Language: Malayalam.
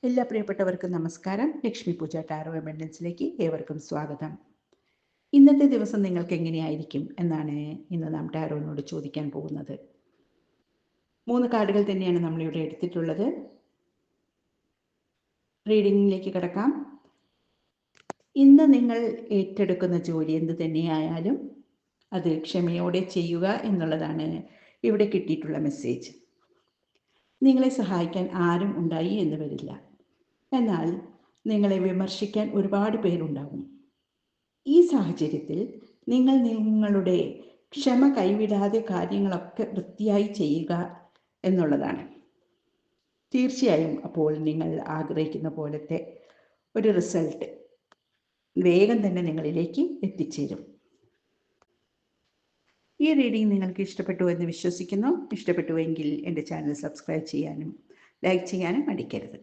എല്ലാ പ്രിയപ്പെട്ടവർക്കും നമസ്കാരം. ലക്ഷ്മി പൂജ ടാരോ അബണ്ടൻസിലേക്ക് ഏവർക്കും സ്വാഗതം. ഇന്നത്തെ ദിവസം നിങ്ങൾക്ക് എങ്ങനെയായിരിക്കും എന്നാണ് ഇന്ന് നാം ടാരോനോട് ചോദിക്കാൻ പോകുന്നത്. 3 കാർഡുകൾ തന്നെയാണ് നമ്മളിവിടെ എടുത്തിട്ടുള്ളത്. റീഡിങ്ങിലേക്ക് കിടക്കാം. ഇന്ന് നിങ്ങൾ ഏറ്റെടുക്കുന്ന ജോലി എന്ത് തന്നെയായാലും അത് ക്ഷമയോടെ ചെയ്യുക എന്നുള്ളതാണ് ഇവിടെ കിട്ടിയിട്ടുള്ള മെസ്സേജ്. നിങ്ങളെ സഹായിക്കാൻ ആരും ഉണ്ടായി എന്ന് വരില്ല. എന്നാൽ നിങ്ങളെ വിമർശിക്കാൻ ഒരുപാട് പേരുണ്ടാകും. ഈ സാഹചര്യത്തിൽ നിങ്ങൾ നിങ്ങളുടെ ക്ഷമ കൈവിടാതെ കാര്യങ്ങളൊക്കെ വൃത്തിയായി ചെയ്യുക എന്നുള്ളതാണ്. തീർച്ചയായും അപ്പോൾ നിങ്ങൾ ആഗ്രഹിക്കുന്ന പോലത്തെ ഒരു റിസൾട്ട് വേഗം തന്നെ നിങ്ങളിലേക്ക് എത്തിച്ചേരും. ഈ റീഡിംഗ് നിങ്ങൾക്ക് ഇഷ്ടപ്പെട്ടു എന്ന് വിശ്വസിക്കുന്നു. ഇഷ്ടപ്പെട്ടുവെങ്കിൽ എൻ്റെ ചാനൽ സബ്സ്ക്രൈബ് ചെയ്യാനും ലൈക്ക് ചെയ്യാനും മടിക്കരുത്.